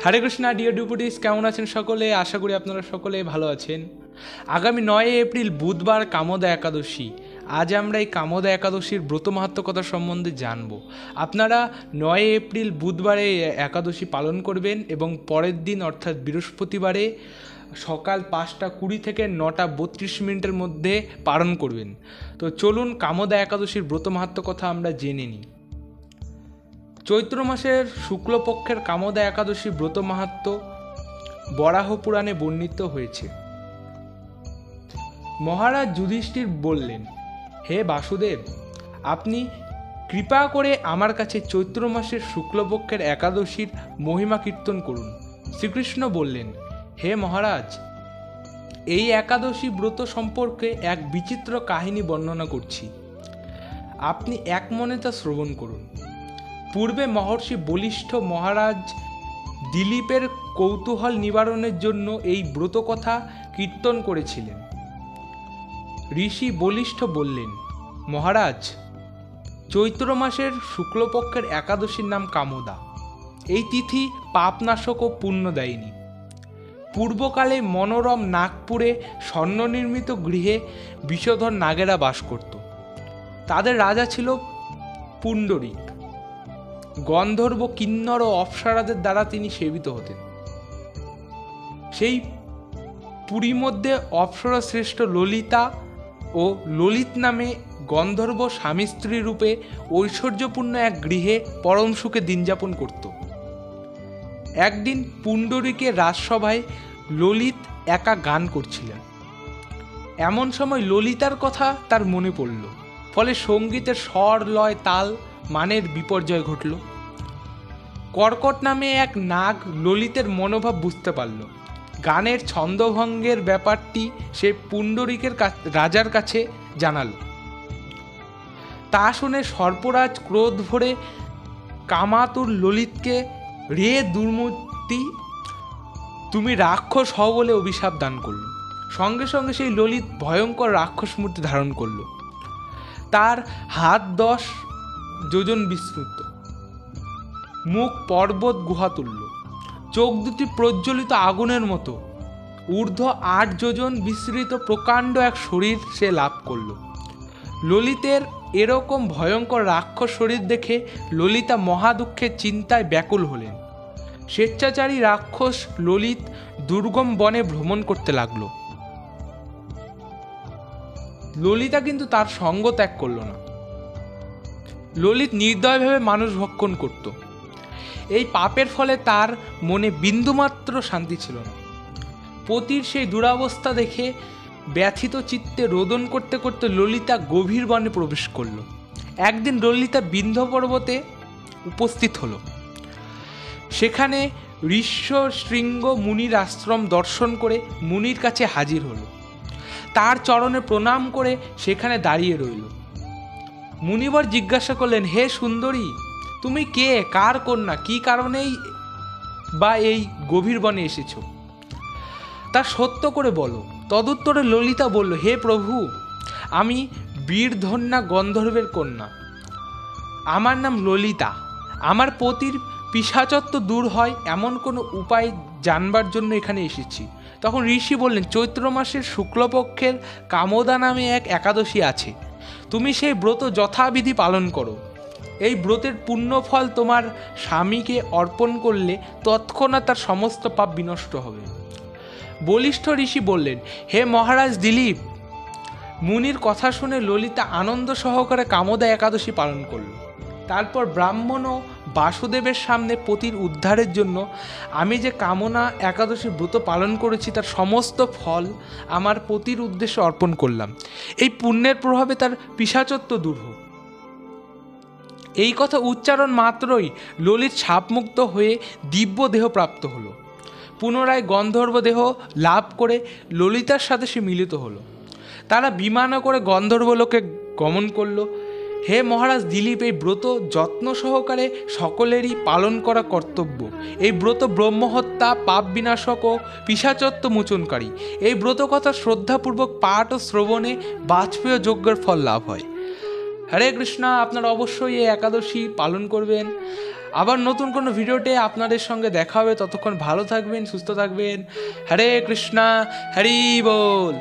হরে Krishna deer devotees, কেমন আছেন সকলে? আশা করি আপনারা সকলে ভালো আছেন। আগামী 9 এপ্রিল বুধবার কামোদা একাদশী। আজ আমরা এই কামোদা একাদশীর ব্রত মাহাত্ম্য কথা সম্বন্ধে জানব। আপনারা 9 এপ্রিল বুধবারে একাদশী পালন করবেন এবং পরের দিন অর্থাৎ বৃহস্পতিবারে সকাল 5:20 থেকে 9:32 মধ্যে পালন করবেন। তো চলুন কামোদা একাদশীর ব্রত মাহাত্ম্য কথা আমরা জেনে নিই। চৈত্র মাসের শুক্লপক্ষের কামোদা একাদশী ব্রত মাহাত্ম্য বরাহ পুরাণে বর্ণিত হয়েছে। মহারাজ যুধিষ্ঠির বললেন, হে বাসুদেব, আপনি কৃপা করে আমার কাছে চৈত্র মাসের শুক্লপক্ষের একাদশীর মহিমা কীর্তন করুন। শ্রীকৃষ্ণ বললেন, হে মহারাজ, এই একাদশী ব্রত সম্পর্কে এক বিচিত্র কাহিনী বর্ণনা করছি, আপনি এক মনে তা শ্রবণ করুন। পূর্বে মহর্ষি বলিষ্ঠ মহারাজ দিলীপের কৌতূহল নিবারণের জন্য এই ব্রত কথা কীর্তন করেছিলেন। ঋষি বলিষ্ঠ বললেন, মহারাজ, চৈত্র মাসের শুক্লপক্ষের একাদশীর নাম কামোদা। এই তিথি পাপনাশক ও পুণ্যদায়িনী। পূর্বকালে মনোরম নাগপুরে স্বর্ণনির্মিত গৃহে বিষধর নাগেরা বাস করত। তাদের রাজা ছিল পুণ্ডরিক। গন্ধর্ব, কিন্নর ও অপ্সরাদের দ্বারা তিনি সেবিত হতেন। সেই পুরীর মধ্যে অপ্সরা শ্রেষ্ঠ ললিতা ও ললিত নামে গন্ধর্ব স্বামী স্ত্রী রূপে ঐশ্বর্যপূর্ণ এক গৃহে পরম সুখে দিনযাপন করত। একদিন পুণ্ডরীকের রাজসভায় ললিত একা গান করছিলেন। এমন সময় ললিতার কথা তার মনে পড়ল। ফলে সঙ্গীতের স্বর, লয়, তাল, মানের বিপর্যয় ঘটল। কর্কট নামে এক নাগ ললিতের মনোভাব বুঝতে পারল। গানের ছন্দভঙ্গের ব্যাপারটি সে পুণ্ডরীকের রাজার কাছে জানাল। তা শুনে সর্পরাজ ক্রোধ ভরে কামাতুর ললিতকে, রে দুর্মতি, তুমি রাক্ষস হও বলে অভিশাপ দান করল। সঙ্গে সঙ্গে সেই ললিত ভয়ঙ্কর রাক্ষস মূর্তি ধারণ করল। তার হাত 10 যোজন বিস্তৃত, মুখ পর্বত গুহা তুল্য, চোখ দুটি প্রজ্বলিত আগুনের মতো, ঊর্ধ্ব 8 যোজন বিস্তৃত প্রকাণ্ড এক শরীর সে লাভ করল। ললিতের এরকম ভয়ঙ্কর রাক্ষস শরীর দেখে ললিতা মহাদুঃখের চিন্তায় ব্যাকুল হলেন। স্বেচ্ছাচারী রাক্ষস ললিত দুর্গম বনে ভ্রমণ করতে লাগল। ললিতা কিন্তু তার সঙ্গ ত্যাগ করল না। ললিত নির্দয়ভাবে মানুষ ভক্ষণ করত। এই পাপের ফলে তার মনে বিন্দুমাত্র শান্তি ছিল না। পতির সেই দুরাবস্থা দেখে ব্যথিত চিত্তে রোদন করতে করতে ললিতা গভীর বনে প্রবেশ করল। একদিন ললিতা বিন্ধ্য পর্বতে উপস্থিত হলো। সেখানে ঋষ্যশৃঙ্গ মুনির আশ্রম দর্শন করে মুনির কাছে হাজির হলো। তার চরণে প্রণাম করে সেখানে দাঁড়িয়ে রইল। মুনিবর জিজ্ঞাসা করলেন, হে সুন্দরী, তুমি কে, কার কন্যা, কি কারণেই বা এই গভীর বনে এসেছ, তা সত্য করে বলো। তদুত্তরে ললিতা বলল, হে প্রভু, আমি বীরধন্যা গন্ধর্বের কন্যা। আমার নাম ললিতা। আমার পতির পিশাচত্ব দূর হয় এমন কোনো উপায় জানবার জন্য এখানে এসেছি। তখন ঋষি বললেন, চৈত্র মাসের শুক্লপক্ষের কামোদা নামে এক একাদশী আছে। তুমি সেই ব্রত যথাবিধি পালন করো। এই ব্রতের পুণ্যফল তোমার স্বামীকে অর্পণ করলে তৎক্ষণাৎ তার সমস্ত পাপ বিনষ্ট হবে। বলিষ্ঠ ঋষি বললেন, হে মহারাজ দিলীপ। মুনির কথা শুনে ললিতা আনন্দ সহকারে কামোদা একাদশী পালন করল। তারপর ব্রাহ্মণ ও বাসুদেবের সামনে পতির উদ্ধারের জন্য আমি যে কামনা একাদশী ব্রত পালন করেছি তার সমস্ত ফল আমার পতির উদ্দেশ্যে অর্পণ করলাম। এই পুণ্যের প্রভাবে তার পিশাচত্ব দূর হোক। এই কথা উচ্চারণ মাত্রই ললিত সাপমুক্ত হয়ে দিব্য দেহ প্রাপ্ত হলো। পুনরায় গন্ধর্ব দেহ লাভ করে ললিতার সাথে সে মিলিত হলো। তারা বিমানে করে গন্ধর্বলোকে গমন করল। হে মহারাজ দিলীপ, এই ব্রত যত্ন সহকারে সকলেরই পালন করা কর্তব্য। এই ব্রত ব্রহ্মহত্যা, পাপ বিনাশক ও পিশাচত্ব মোচনকারী। এই ব্রত কথা শ্রদ্ধাপূর্বক পাঠ ও শ্রবণে বাজপেয় যজ্ঞের ফল লাভ হয়। হরে কৃষ্ণা, আপনারা অবশ্যই এই একাদশী পালন করবেন। আবার নতুন কোনো ভিডিওতে আপনাদের সঙ্গে দেখা হবে। ততক্ষণ ভালো থাকবেন, সুস্থ থাকবেন। হরে কৃষ্ণা, হরি বল।